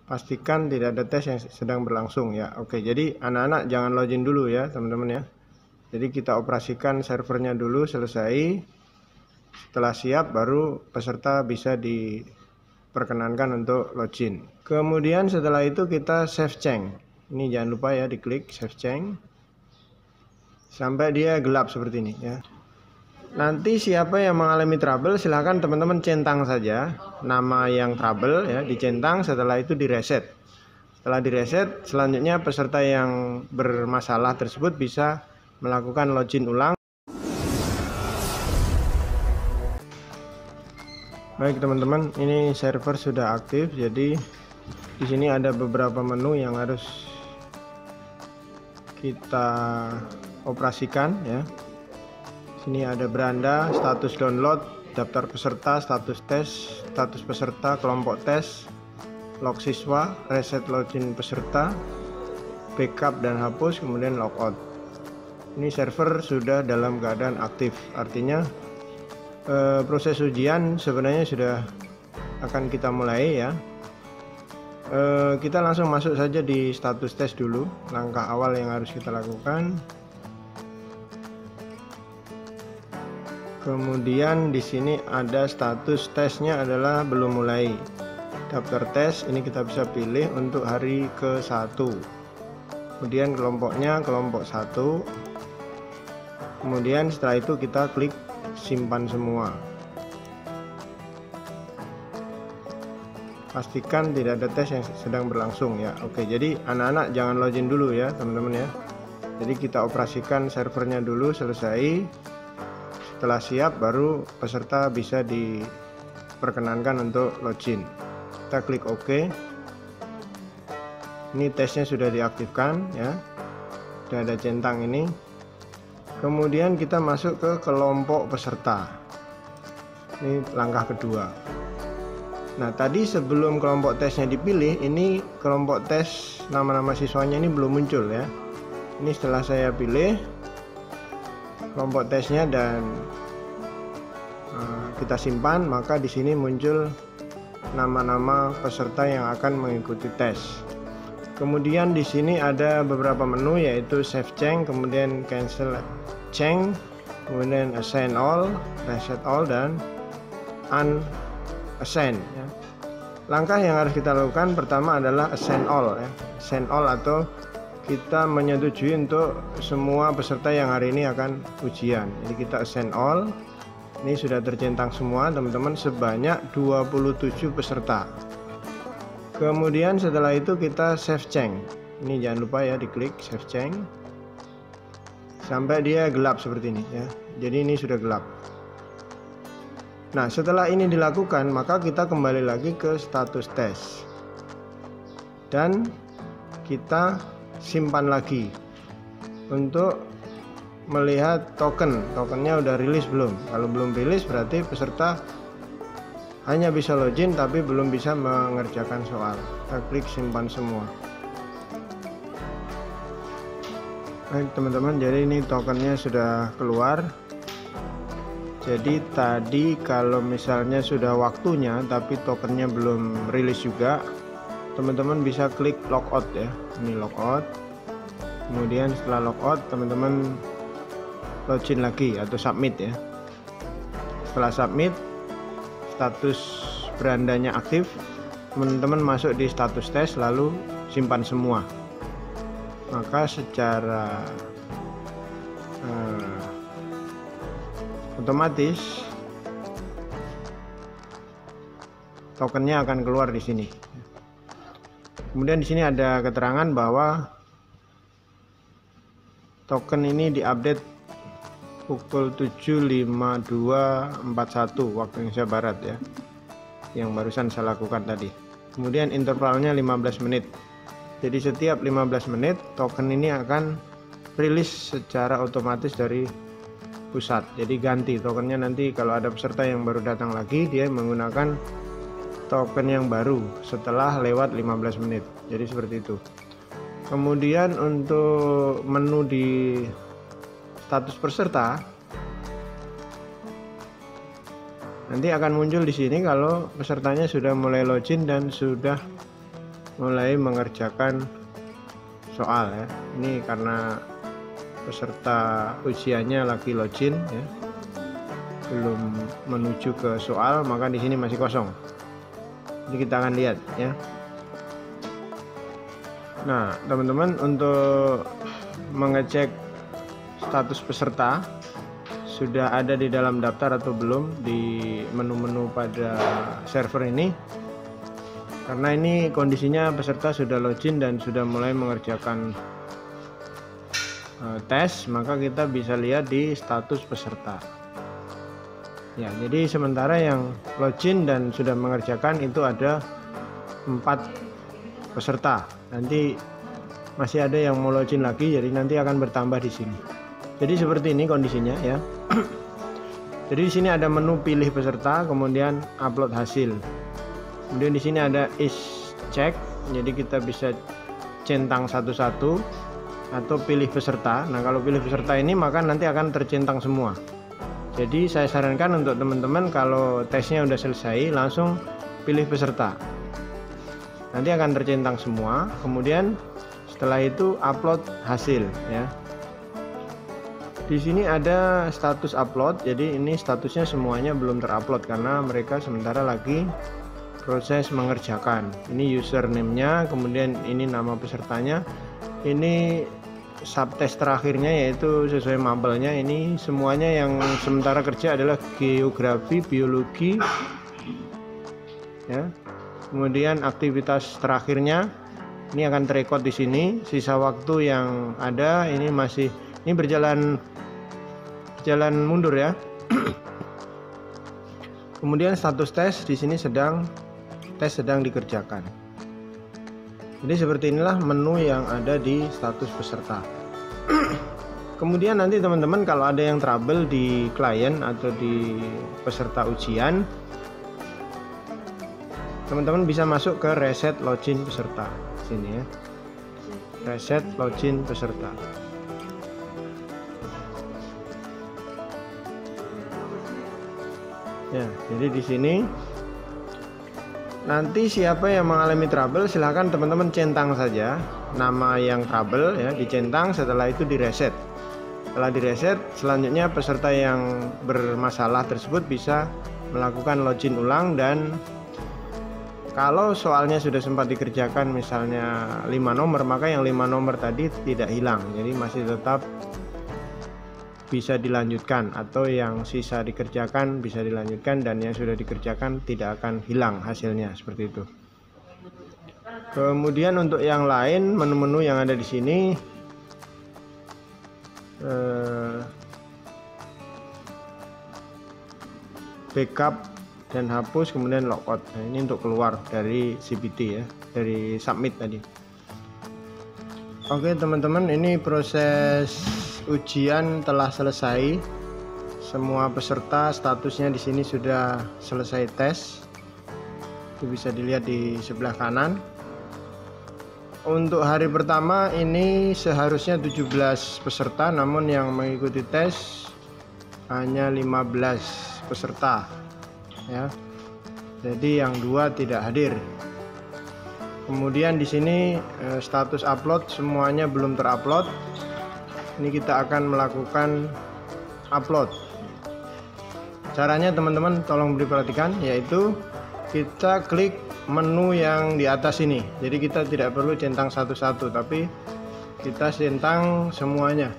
Pastikan tidak ada tes yang sedang berlangsung ya. Oke, jadi anak-anak jangan login dulu ya teman-teman ya. Jadi kita operasikan servernya dulu selesai. Setelah siap baru peserta bisa diperkenankan untuk login. Kemudian setelah itu kita save change. Ini jangan lupa ya diklik save change sampai dia gelap seperti ini ya. Nanti siapa yang mengalami trouble silahkan teman-teman centang saja nama yang trouble ya, dicentang, setelah itu direset. Setelah direset, selanjutnya peserta yang bermasalah tersebut bisa melakukan login ulang. Baik teman-teman, ini server sudah aktif, jadi di sini ada beberapa menu yang harus kita operasikan ya. Sini ada beranda, status download, daftar peserta, status tes, status peserta, kelompok tes, log siswa, reset login peserta, backup dan hapus, kemudian logout. Ini server sudah dalam keadaan aktif, artinya proses ujian sebenarnya sudah akan kita mulai ya. Kita langsung masuk saja di status tes dulu, langkah awal yang harus kita lakukan. Kemudian di sini ada status tesnya adalah belum mulai. Daftar tes ini kita bisa pilih untuk hari ke-1. Kemudian kelompoknya kelompok 1. Kemudian setelah itu kita klik simpan semua. Pastikan tidak ada tes yang sedang berlangsung ya. Oke, jadi anak-anak jangan login dulu ya teman-teman ya. Jadi kita operasikan servernya dulu selesai. Setelah siap baru peserta bisa diperkenankan untuk login. Kita klik OK. Ini tesnya sudah diaktifkan ya. Sudah ada centang ini. Kemudian kita masuk ke kelompok peserta. Ini langkah kedua. Nah, tadi sebelum kelompok tesnya dipilih, ini kelompok tes nama-nama siswanya ini belum muncul ya. Ini setelah saya pilih kelompok tesnya dan kita simpan, maka di sini muncul nama-nama peserta yang akan mengikuti tes. Kemudian di sini ada beberapa menu yaitu save change, kemudian cancel change, kemudian assign all, reset all, dan unassign ya. Langkah yang harus kita lakukan pertama adalah assign all ya. Assign all atau kita menyetujui untuk semua peserta yang hari ini akan ujian. Jadi kita assign all. Ini sudah tercentang semua teman-teman, sebanyak 27 peserta. Kemudian setelah itu kita save change. Ini jangan lupa ya diklik save change sampai dia gelap seperti ini ya. Jadi ini sudah gelap. Nah, setelah ini dilakukan maka kita kembali lagi ke status tes dan kita simpan lagi untuk melihat tokennya udah rilis belum. Kalau belum rilis berarti peserta hanya bisa login tapi belum bisa mengerjakan soal. Kita klik simpan semua. Baik teman-teman, jadi ini tokennya sudah keluar. Jadi tadi kalau misalnya sudah waktunya tapi tokennya belum rilis juga, teman-teman bisa klik logout ya. Ini logout. Kemudian setelah logout teman-teman login lagi atau submit ya. Setelah submit, status berandanya aktif, teman-teman masuk di status tes lalu simpan semua. Maka secara otomatis tokennya akan keluar di sini. Kemudian di sini ada keterangan bahwa token ini diupdate pukul 7.52.41 waktu Indonesia Barat ya, yang barusan saya lakukan tadi. Kemudian intervalnya 15 menit. Jadi setiap 15 menit token ini akan rilis secara otomatis dari pusat. Jadi ganti tokennya, nanti kalau ada peserta yang baru datang lagi dia menggunakan token yang baru setelah lewat 15 menit. Jadi seperti itu. Kemudian untuk menu di status peserta nanti akan muncul di sini kalau pesertanya sudah mulai login dan sudah mulai mengerjakan soal ya. Ini karena peserta ujiannya lagi login ya, belum menuju ke soal, maka di sini masih kosong. Ini kita akan lihat ya. Nah, teman-teman, untuk mengecek status peserta sudah ada di dalam daftar atau belum di menu-menu pada server ini, karena ini kondisinya peserta sudah login dan sudah mulai mengerjakan tes, maka kita bisa lihat di status peserta ya. Jadi sementara yang login dan sudah mengerjakan itu ada 4 peserta. Nanti masih ada yang mau login lagi, jadi nanti akan bertambah di sini. Jadi seperti ini kondisinya ya. Jadi di sini ada menu pilih peserta, kemudian upload hasil. Kemudian di sini ada is check, jadi kita bisa centang satu-satu atau pilih peserta. Nah, kalau pilih peserta ini maka nanti akan tercentang semua. Jadi saya sarankan untuk teman-teman kalau tesnya udah selesai langsung pilih peserta. Nanti akan tercentang semua. Kemudian setelah itu upload hasil ya. Di sini ada status upload. Jadi ini statusnya semuanya belum terupload karena mereka sementara lagi proses mengerjakan. Ini username-nya, kemudian ini nama pesertanya. Ini subtest terakhirnya yaitu sesuai mapelnya. Ini semuanya yang sementara kerja adalah geografi, biologi ya. Kemudian aktivitas terakhirnya ini akan terekod di sini. Sisa waktu yang ada ini masih berjalan mundur ya. Kemudian status tes di sini tes sedang dikerjakan. Jadi seperti inilah menu yang ada di status peserta. Kemudian nanti teman-teman kalau ada yang trouble di klien atau di peserta ujian, teman-teman bisa masuk ke reset login peserta sini ya. Reset login peserta. Ya, jadi di sini nanti siapa yang mengalami trouble silahkan teman-teman centang saja nama yang trouble ya, dicentang, setelah itu direset. Setelah direset, selanjutnya peserta yang bermasalah tersebut bisa melakukan login ulang, dan kalau soalnya sudah sempat dikerjakan misalnya 5 nomor, maka yang 5 nomor tadi tidak hilang, jadi masih tetap bisa dilanjutkan, atau yang sisa dikerjakan bisa dilanjutkan dan yang sudah dikerjakan tidak akan hilang hasilnya, seperti itu. Kemudian untuk yang lain menu-menu yang ada di sini backup dan hapus, kemudian logout. Nah, ini untuk keluar dari CBT ya, dari submit tadi. Oke teman-teman, ini proses ujian telah selesai. Semua peserta statusnya di sini sudah selesai tes. Itu bisa dilihat di sebelah kanan. Untuk hari pertama ini seharusnya 17 peserta, namun yang mengikuti tes hanya 15 peserta ya. Jadi yang 2 tidak hadir. Kemudian di sini status upload semuanya belum terupload. Ini kita akan melakukan upload. Caranya teman-teman tolong diperhatikan, yaitu kita klik menu yang di atas ini. Jadi kita tidak perlu centang satu-satu, tapi kita centang semuanya.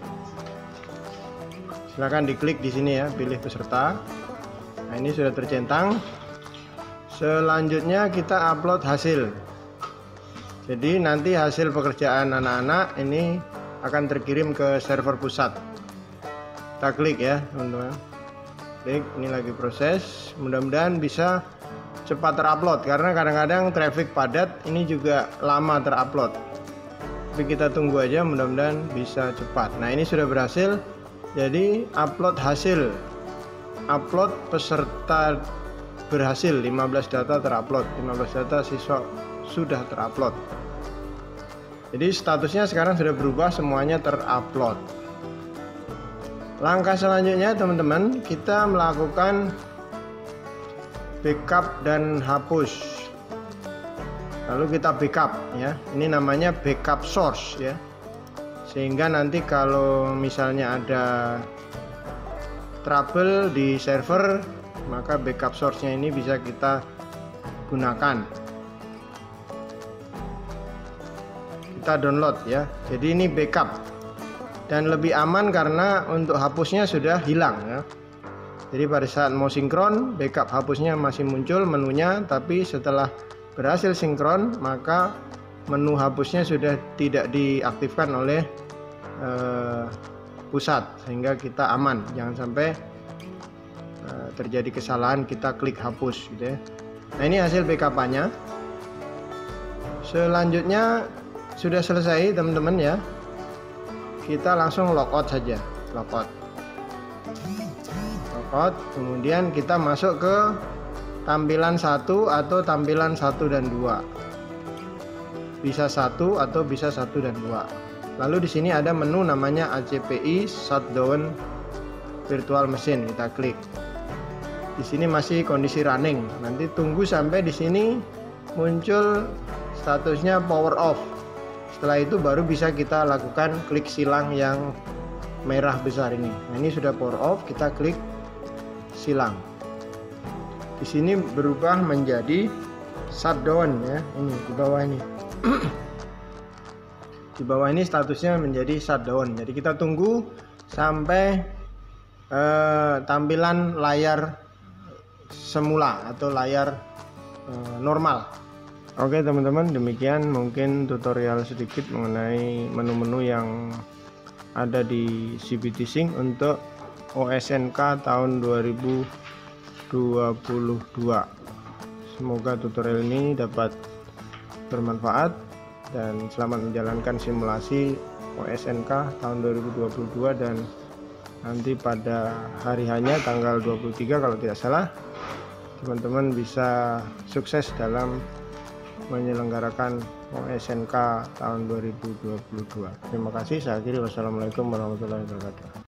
Silahkan diklik di sini ya, pilih peserta. Nah, ini sudah tercentang. Selanjutnya kita upload hasil. Jadi nanti hasil pekerjaan anak-anak ini akan terkirim ke server pusat. Kita klik ya teman-teman. Klik, ini lagi proses. Mudah-mudahan bisa cepat terupload, karena kadang-kadang traffic padat ini juga lama terupload. Tapi kita tunggu aja, mudah-mudahan bisa cepat. Nah, ini sudah berhasil. Jadi upload hasil, upload peserta berhasil, 15 data terupload, 15 data siswa sudah terupload. Jadi statusnya sekarang sudah berubah, semuanya terupload. Langkah selanjutnya teman-teman, kita melakukan backup dan hapus lalu kita backup ya. Ini namanya backup source ya, sehingga nanti kalau misalnya ada trouble di server, maka backup source-nya ini bisa kita gunakan. Kita download ya. Jadi ini backup dan lebih aman karena untuk hapusnya sudah hilang ya. Jadi pada saat mau sinkron, backup hapusnya masih muncul menunya, tapi setelah berhasil sinkron maka menu hapusnya sudah tidak diaktifkan oleh pusat, sehingga kita aman. Jangan sampai terjadi kesalahan kita klik hapus gitu ya. Nah, ini hasil backup-nya. Selanjutnya sudah selesai teman-teman ya. Kita langsung logout saja, logout, kemudian kita masuk ke tampilan 1 atau tampilan 1 dan 2. Bisa 1 atau bisa 1 dan 2. Lalu di sini ada menu namanya ACPI Shutdown Virtual Machine, kita klik. Di sini masih kondisi running. Nanti tunggu sampai di sini muncul statusnya power off. Setelah itu baru bisa kita lakukan klik silang yang merah besar ini. Nah, ini sudah power off, kita klik silang. Di sini berubah menjadi shutdown ya. Ini di bawah ini. Di bawah ini statusnya menjadi shutdown. Jadi kita tunggu sampai tampilan layar semula atau layar normal. Oke teman-teman, demikian mungkin tutorial sedikit mengenai menu-menu yang ada di CBT Sync untuk OSNK tahun 2022. Semoga tutorial ini dapat bermanfaat dan selamat menjalankan simulasi OSNK tahun 2022, dan nanti pada hari hanya tanggal 23 kalau tidak salah, teman-teman bisa sukses dalam menyelenggarakan OSNK tahun 2022. Terima kasih, saya akhiri. Wassalamualaikum warahmatullahi wabarakatuh.